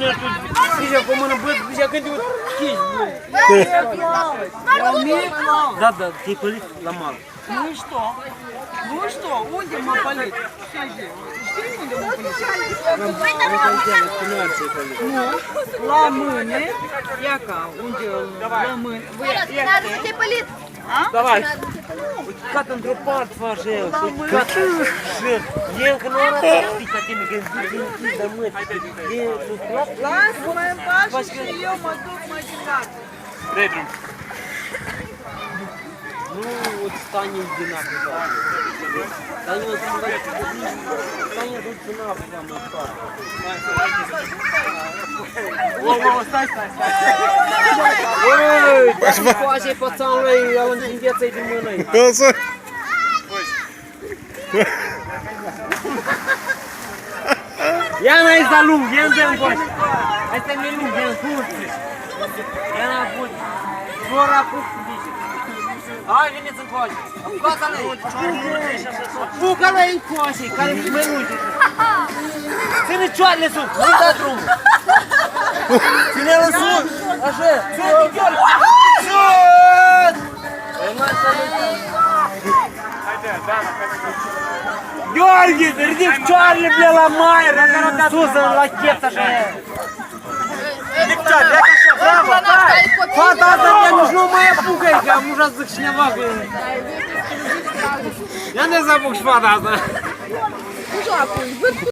nu știu, zice cu mână băt, zice când eu Da, da, te-ai pălit la mal. Ну и что? Ну и что? Unde m-a pălit? Știi unde m-a pălit? Nu, la mâine, ia ca, unde la mâine, Надо te pălit. Давай. Cat într-o parte faci el. Cat și el că nu arată pica tine când zici de mâini. Lasă-mă în pași și eu mă duc mai departe. Vrei drum. Nu îți stani din apă. Stani în apă, mă fac. Stai. Ui, coace pățanului, în viața-i din mână-i. Ia n-ai sta lung, ia n-ai încoace. Asta e mai lung, ia n-curte. Ia n-apus. Flora apus cu bici. Hai, veniți încoace. Apucați-l-i. Apucă-l-i încoace, care e mai lung. Ține cioarele sus, nu-i da drumul. Ține-l în sus, așa. Ține picioare. Sus! Gheorghe, ridic picioarele pe la maier, sus, la chet, așa. Ridic picioarele, ia așa, bravo, hai! Fata asta nici nu mai apucă, că am ușa să zic cineva că... Ia ne să apuc și fata asta. Nu joacă,